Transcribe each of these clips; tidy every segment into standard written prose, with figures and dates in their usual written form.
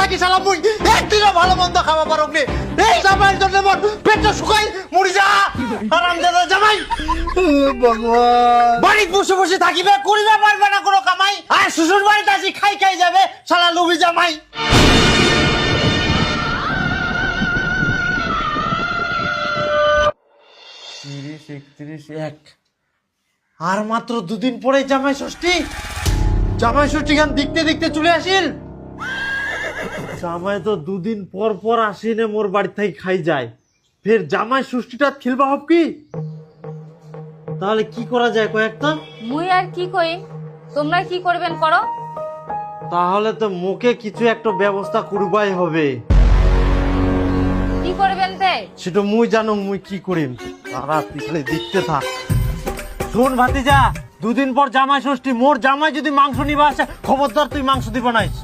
থাকি শালা মুই একদিনও ভালো মন্দ খাওয়া পারক নি। এই জামাইয়ের জন্য মোর পেটটা শুকাই মরি যা হারামজাদা জামাই। ভগবান, বাড়িতে বসে বসে থাকিবে, করিবে পারবে না কোনো কামাই, আর শ্বশুর বাড়িতে আসি খাই খাই যাবে শালা লুবি জামাই। 30, 31, আর মাত্র দুদিন পরে জামাই ষষ্ঠী। জামাই ষষ্ঠী গান দেখতে দেখতে চলে আসিল। জামাই তো দুদিন পর পর আসিনে মোর বাড়ি থেকে খাই যায়, ফের জামাই ষষ্ঠীটা খেলবা হব কি? তাহলে কি করা যায় কয়েকটা? মুই আর কি কই, তোমরা কি করবেন করো। তাহলে তো মুখে কিছু একটা ব্যবস্থা করবাই হবে। কি করবেন তে? সেটা মুই জানো মুই কি করিম, তারা পিছলে দেখতে থাক। শোন ভাতিজা, দুদিন পর জামাই ষষ্ঠী, মোর জামাই যদি মাংস নিবা আসে খবরদার তুই মাংস দিবা নাইস।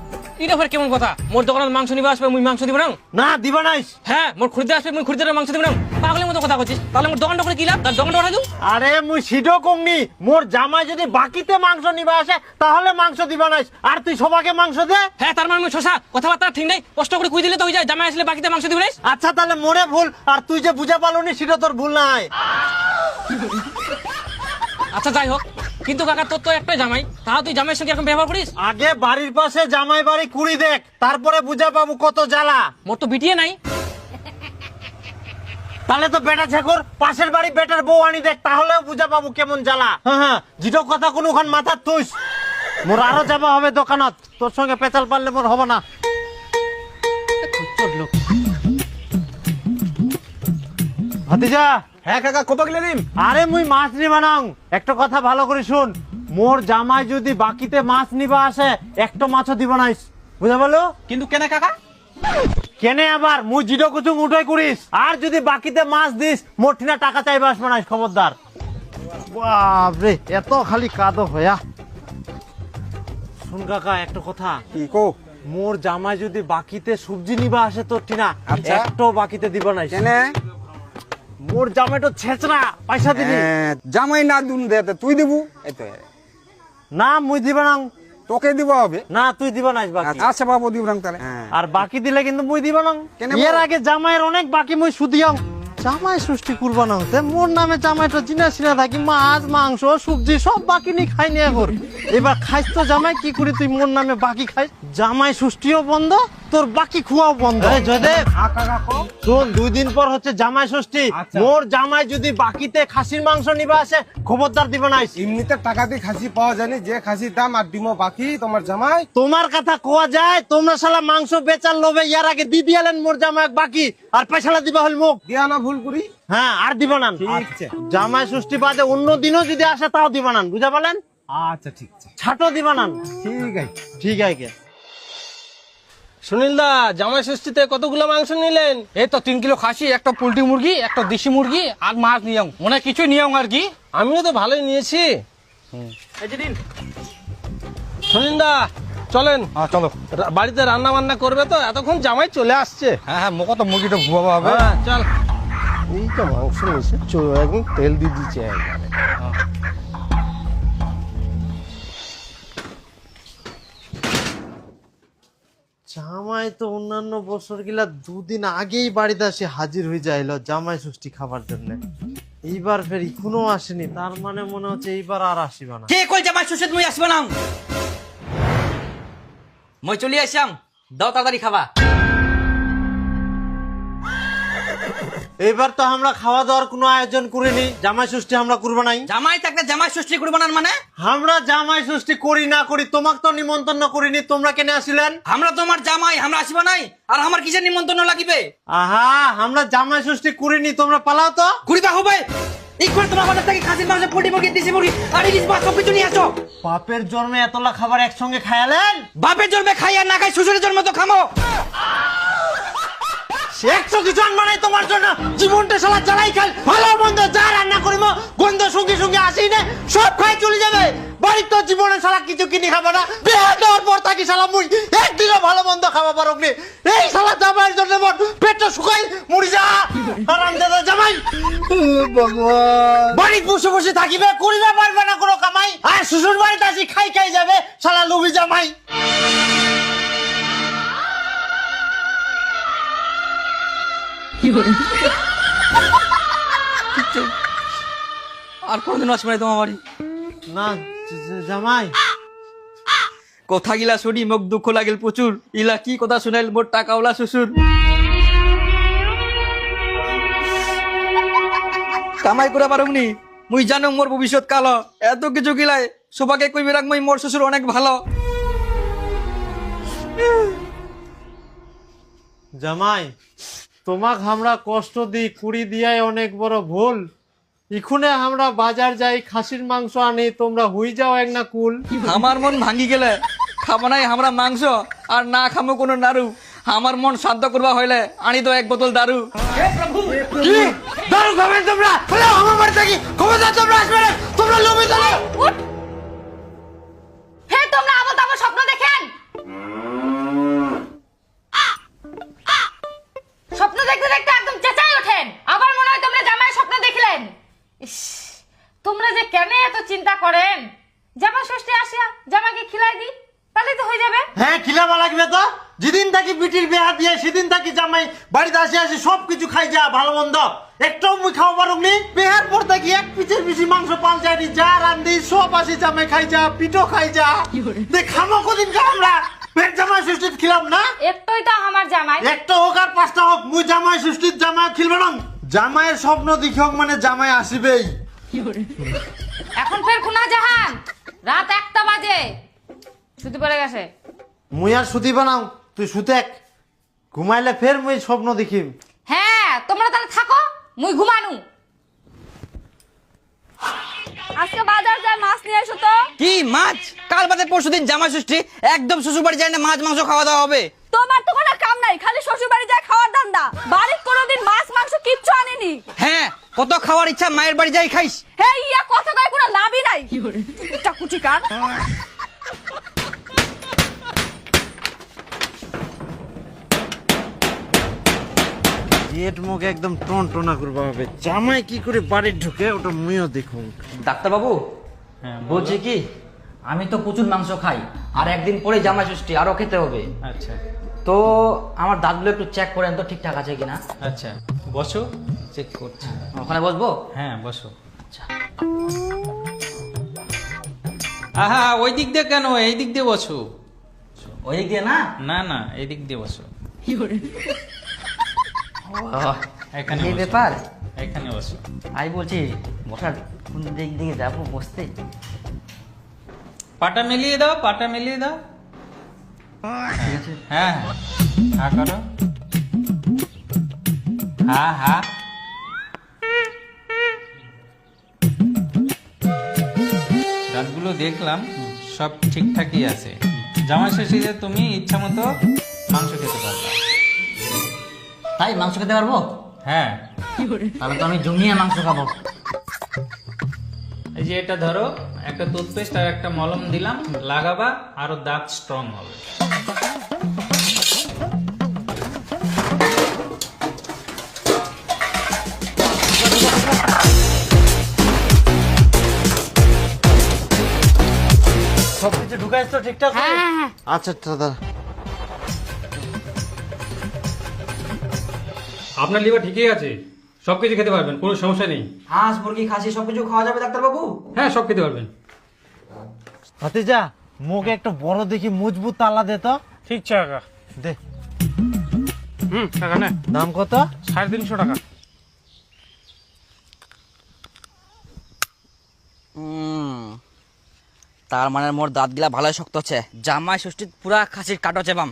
এটা ফের কেমন কথা? মোর দোকানে মাংস নিবা আসবে, মুই মাংস দিব না? না দিবা নাইস। হ্যাঁ, মোর খরিদ্দার আসবে, মুই খরিদ্দারের মাংস দিব না? পাগলের মতো কথা করছিস। তাহলে মোর দোকানটা করে কি লাভ? তার দোকানটা উঠাই দিও। আরে মুই সিডো কমনি, মোর জামাই যদি বাকিতে মাংস নিবা আসে তাহলে মাংস দিবা নাইস, আর তুই সবাকে মাংস দে। হ্যাঁ, তার মানে মুই শশা কথাবার্তা ঠিক নাই, কষ্ট করে কুই দিলে তো হয়ে যায়। জামাই আসলে বাকিতে মাংস দিব না? আচ্ছা তাহলে মোরে ভুল, আর তুই যে বুঝা পালনি সেটা তোর ভুল নাই। আচ্ছা যাই হোক, কিন্তু কাকা তোর তো একটাই জামাই, তাও তুই জামাইয়ের সঙ্গে এরকম ব্যবহার করিস? আগে বাড়ির পাশে জামাই বাড়ি কুড়ি দেখ, তারপরে বুঝা পাবো কত জ্বালা। মোর তো বিটিয়ে নাই। তাহলে তো বেটা ছেকর পাশের বাড়ি বেটার বউ আনি দেখ, তাহলেও বুঝা পাবো কেমন জ্বালা। হ্যাঁ হ্যাঁ, যেটা কথা কোনখান মাথার তুইস। মোর আরো যাবা হবে দোকানত, তোর সঙ্গে পেঁচাল পারলে মোর হবে না। ভাতিজা। হ্যাঁ কাকা, কত কিলো দিন? আরে মুই মাছ নিবা নাও, একটা কথা ভালো করে শুন। মোর জামাই যদি বাকিতে মাছ নিবা আসে একটা মাছও দিব নাইস, বুঝা বলো? কিন্তু কেন কাকা? কেনে আবার মুই জিডো কুচুং উঠাই করিস, আর যদি বাকিতে মাছ দিস মোর ঠিনা টাকা চাইবা আসবে নাইস, খবরদার। বাপরে, এত খালি কাদো হয়া। শুন কাকা একটা কথা, কি কো? মোর জামাই যদি বাকিতে সবজি নিবা আসে তোর ঠিনা আচ্ছা। একটাও বাকিতে দিব নাইস। কেন? মোর জামাই তো ছেচরা, পয়সা দিবি জামাই না দুন দে তুই দিবু? এই তো না, মুই দিবা না। তোকে দিব হবে না তুই দিবা নাইস বাকি। আচ্ছা বাবু দিব না তাহলে। আর বাকি দিলে কিন্তু মুই দিবা না। কেন এর বল? আগে জামাইয়ের অনেক বাকি মুই সুদিয়াম। জামাই সৃষ্টি করবা না, মোর নামে জামাইটা চিনা চিনা থাকি, মাছ মাংস সবজি সব বাকি নি খাই নিয়ে কর। এবার খাইস তো জামাই, কি করি তুই মোর নামে বাকি খাইস? জামাই সৃষ্টিও বন্ধ, তোর বাকি খুয়াও বন্ধ। জয়দেব শোন, 2 দিন পর হচ্ছে জামাই ষষ্ঠী। আচ্ছা। মোর জামাই যদি বাকিতে খাসির মাংস নিবা আসে খবরদার দিবা নাইস। এমনিতে টাকা দিয়ে খাসি পাওয়া যায়নি, যে খাসির দাম আর ডিমও বাকি তোমার জামাই। তোমার কথা কোয়া যায়, তোমরা শালা মাংস বেচার লোভে ইয়ার আগে দি দিয়ালেন মোর জামাই বাকি, আর পয়সালা দিবা হল মুখ। দিয়া না ভুল করি। হ্যাঁ, আর দিবা না। ঠিক আছে। জামাই ষষ্ঠী বাদে অন্য দিনও যদি আসে তাও দিবা না, বুঝা পালেন? আচ্ছা ঠিক আছে, ছাটো দিবা না। ঠিক আছে। ঠিক আছে। সুনীল দা, জামাই ষষ্ঠীতে কতগুলো মাংস নিলেন? এই তো 3 কিলো খাসি, একটা পোল্ট্রি মুরগি, একটা দেশি মুরগি, আর মাছ নিয়ম মনে হয় কিছুই নিয়ম আর কি। আমিও তো ভালোই নিয়েছি। এই যে দিন। সুনীল দা চলেন, চলো। বাড়িতে রান্না বান্না করবে তো, এতক্ষণ জামাই চলে আসছে। হ্যাঁ হ্যাঁ, মোকা তো মুরগিটা ভুয়াবো হবে। হ্যাঁ চল। এই তো মাংস নিয়েছে, একদম তেল দিয়ে দিচ্ছে একবারে। জামাই তো অন্যান্য বছর গিলা 2 দিন আগেই বাড়িতে আসে হাজির হয়ে যাইলো জামাই ষষ্ঠী খাবার জন্য। এইবার ফের এখনো আসেনি, তার মানে মনে হচ্ছে এইবার আর আসিবা না। কে কই জামাই ষষ্ঠী মুই আসবে না? মই চলে আসাম, দাও তাড়াতাড়ি খাবা। এইবার তো আমরা খাওয়া দাওয়ার কোনো আয়োজন করিনি, জামাই ষষ্ঠী আমরা করবো নাই। জামাই থাকলে জামাই ষষ্ঠী করবো না মানে? আমরা জামাই ষষ্ঠী করি না করি, তোমাকে তো নিমন্ত্রণ করিনি, তোমরা কেন আসিলেন? আমরা তোমার জামাই, আমরা আসবো নাই? আর আমার কিসের নিমন্ত্রণ লাগিবে? আহা, আমরা জামাই ষষ্ঠী করিনি, তোমরা পালাও তো। কুড়িবা হবে এখন তোমার বাজার থেকে খাসির মাংস, পোল্ট্রি মুরগি, দেশি মুরগি আর ইলিশ মাছ সব কিছু নিয়ে আসো। বাপের জন্মে এতলা খাবার একসঙ্গে খায়ালেন? বাপের জন্মে খাই আর না খাই শ্বশুরের জন্মে তো খামো। 100 কিছু আনবা নাই তোমার জন্য, জীবনটা শালা জ্বালাই খাল, ভালো মন্দ যা রান্না করিব গন্ধ সঙ্গে সঙ্গে আসি না, সব খাই চলে যাবে। বাড়ির তো জীবনে শালা কিছু কিনে খাবো না, বিয়ে দেওয়ার পর থাকি শালা মুই একদিনও ভালো মন্দ খাওয়া পারক নি। এই শালা জামাইয়ের জন্য মোর পেটটা শুকাই মরি যা হারামজাদা জামাই। ভগবান, বাড়িতে বসে বসে থাকিবে, করিবে পারবে না কোনো কামাই, আর শ্বশুর বাড়িতে আসি খাই খাই যাবে শালা লুবি জামাই। আর কোনদিন আসবে না তোমার বাড়ি। না জামাই কথা গিলা শুনি মোক দুঃখ লাগিল প্রচুর। ইলা কি কথা শুনাইল মোর টাকাওয়ালা শ্বশুর। কামাই করে পারুমনি, মুই জানো মোর ভবিষ্যৎ কালো। এত কিছু গিলাই সবাকে কইবি রাখ মুই মোর শ্বশুর অনেক ভালো। জামাই তোমাক আমরা কষ্ট দিই, কুড়ি দিয়াই অনেক বড় ভুল। ইখুনে আমরা বাজার যাই, খাসির মাংস আনি, তোমরা হুই যাও এক না কুল। আমার মন ভাঙি গেলে খাবো নাই আমরা মাংস, আর না খামো কোনো নাড়ু। আমার মন শান্ত করবা হইলে আনি তো এক বোতল দারু। কি দারু খাবেন তোমরা? বলে আমার বাড়ি থাকি খবরদার তোমরা আসবে না, তোমরা লোভে চলো। হে তোমরা আবল তাবল স্বপ্ন দেখেন? স্বপ্ন দেখতে দেখতে একদম চেঁচাই ওঠেন, আবার মনে হয় তোমরা জামাই স্বপ্ন দেখলেন। ইস, তোমরা যে কেন এত চিন্তা করেন? জামাই ষষ্ঠী আসিয়া জামাইকে খিলাই দি, তাহলে তো হয়ে যাবে। হ্যাঁ খিলাবা লাগবে তো। যেদিন থাকি বিটির বিয়া দিয়ে সেদিন থাকি জামাই বাড়িতে আসি আসি সবকিছু খাই যা, ভালো মন্দ একটাও মুই খাওয়া পারুমনি। বিহার পর থাকি এক পিছের বেশি মাংস পাল যায়নি, যা রান্ধি সব আসি জামাই খাই যা, পিঠো খাই যা। খামো কদিন খা আমরা পেট জামাই ষষ্ঠীত খিলাম না। একটাই তো আমার জামাই। একটা হোক আর পাঁচটা হোক, মুই জামাই ষষ্ঠীত জামাই খিলবে না। জামাইয়ের স্বপ্ন দেখি হোক মানে জামাই আসিবেই। এখন ফের খুনা জাহান রাত 1টা বাজে, ছুটি পড়ে গেছে। মুই আর সুতি বানাও, তুই সুতেক ঘুমাইলে ফের মুই স্বপ্ন দেখিম। হ্যাঁ তোমরা তাহলে থাকো, মুই ঘুমানু। আজকে বাজার যায়, মাছ নিয়ে এসো তো। কি মাছ? কাল বাদে পরশুদিন জামাই ষষ্ঠী, একদম শ্বশুর বাড়ি যাই না মাছ মাংস খাওয়া দাওয়া হবে। তোমার তো কোনো কাম নাই, খালি শ্বশুর বাড়ি যায় খাওয়ার ধান্দা। বাড়ির কোনোদিন মাছ মাংস কিচ্ছু আনিনি। হ্যাঁ কত খাওয়ার ইচ্ছা মায়ের বাড়ি যাই খাইস। হে ইয়া কথা কয় কোনো লাভই নাই। চাকুচি কার জেট মুখে একদম টন টনা করবা হবে। জামাই কি করে বাড়ি ঢুকে ওটা মুইও দেখুন। ডাক্তারবাবু বলছি কি, আমি তো প্রচুর মাংস খাই, আর একদিন পরে জামাই ষষ্ঠী আরো খেতে হবে। আচ্ছা তো আমার দাঁতগুলো একটু চেক করেন তো ঠিকঠাক আছে কিনা। আচ্ছা বসো, চেক করছি। ওখানে বসবো? হ্যাঁ বসো। আচ্ছা আহা ওই দিক দিয়ে কেন, এই দিক দিয়ে বসো। ওই দিক দিয়ে না? না না এই দিক দিয়ে বসো। এখানে এই বসো। ব্যাপার। এখানে বসো। আমি বলছি বসার কোন দিক দিকে যাবো বসতে? পাটা মিলিয়ে দাও, পাটা মিলিয়ে দাও। ঠিক আছে। হ্যাঁ হ্যাঁ হা করো, হা হা। দাঁতগুলো দেখলাম সব ঠিকঠাকই আছে। জামাই ষষ্ঠীতে তুমি ইচ্ছা মতো মাংস খেতে পারবে। তাই মাংস খেতে পারবো? হ্যাঁ তাহলে তো আমি জমিয়ে মাংস খাবো। এই যে এটা ধরো, একটা টুথপেস্ট আর একটা মলম দিলাম, লাগাবা আরো দাঁত স্ট্রং হবে। সবকিছু ঢুকাইছ তো ঠিকঠাক? হ্যাঁ হ্যাঁ হ্যাঁ। আচ্ছা দাদা। আপনার লিভার ঠিকই আছে, সবকিছু খেতে পারবেন, কোনো সমস্যা নেই। হাঁস মুরগি খাসি সবকিছু খাওয়া যাবে ডাক্তারবাবু? হ্যাঁ সব খেতে পারবেন। ভাতিজা মুখে একটা বড় দেখি মজবুত তালা দে তো। ঠিক আছে কাকা। দে। টাকা না, দাম কত? 350 টাকা। তার মানে মোর দাঁতগুলা ভালোই শক্ত আছে। জামাই ষষ্ঠী পুরা খাসির কাটো চেবাম।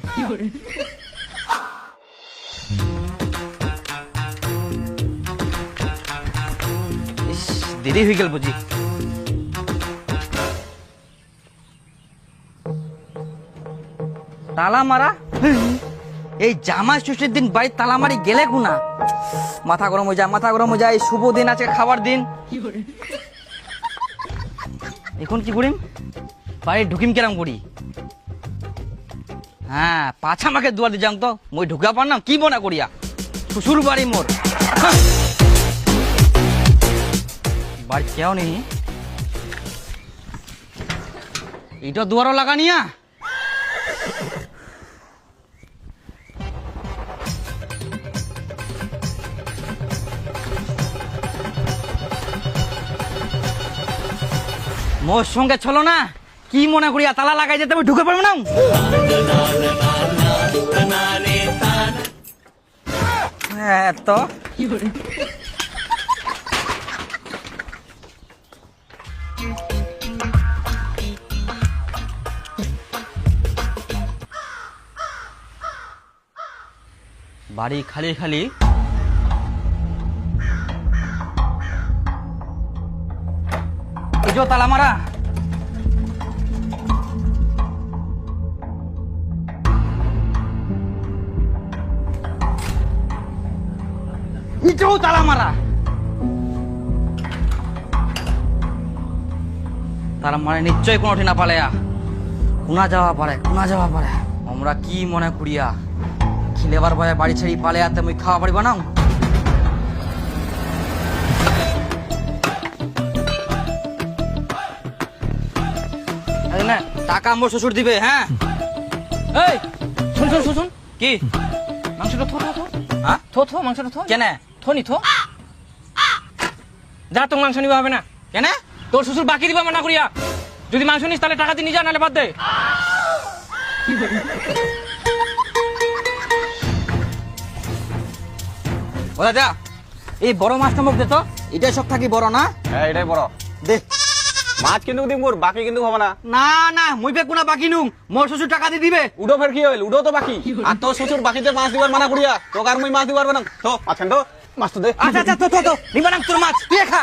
ইস, দেরি হয়ে গেল বুঝি। তালা মারা? এই জামাই ষষ্ঠীর দিন বাড়ির তালা মারি গেলে গুনা। মাথা গরম হয়ে যায়, মাথা গরম হয়ে যায়। শুভ দিন আছে, খাবার দিন। এখন কি করিম? বাড়ি ঢুকিম কেরাম করি? হ্যাঁ পাছা আমাকে দুয়ার দিয়ে যাং তো, মই ঢুকা পার না কি বনা করিয়া। শ্বশুর বাড়ি মোর। বাড়ি কেউ নেই, এটা দুয়ারও লাগানিয়া। মোর সঙ্গে চলো না, কি মনে করিয়া তালা লাগাই যেতে আমি ঢুকে পারবো না। হ্যাঁ তো বাড়ি খালি খালি। এই যে তালা মারা। এটাও তালা মারা। তারা মানে নিশ্চয় কোনো ঠিনা পালেয়া কোনা যাওয়া পারে, কোনা যাওয়া পারে। আমরা কি মনে করিয়া খিলেবার ভয়ে বাড়ি ছেড়ে পালেয়াতে মুই খাওয়া পারিব না। টাকা আমার শ্বশুর দিবে। হ্যাঁ এই শুন শুন শুন শুন, কি মাংসটা থো থো থো, হ্যাঁ থো থো মাংসটা থো। কেন থো নি থো, যা তোর মাংস নিবা হবে না। কেন তোর শ্বশুর বাকি দিবা মানা করিয়া, যদি মাংস নিস তাহলে টাকা দিয়ে নিয়ে যা, নাহলে বাদ দে। ও দাদা এই বড় মাছটা মুখ দে তো, এটাই সব থাকি বড় না। হ্যাঁ এটাই বড় দে। মাছ কিন্তু দিম মোর, বাকি কিন্তু হবে না। না না মুই বে কোনা বাকি নুম, মোর শ্বশুর টাকা দিয়ে দিবে। উডো ফের কি হইল, উডো তো বাকি। আর তোর শ্বশুর বাকিতে মাছ দিবার মানা করিয়া তোকে আর মুই মাছ দিবার না। তো মাছ খান তো, মাছ তো দে। আচ্ছা আচ্ছা তো তো তো নিবা না তোর মাছ, তুই খা।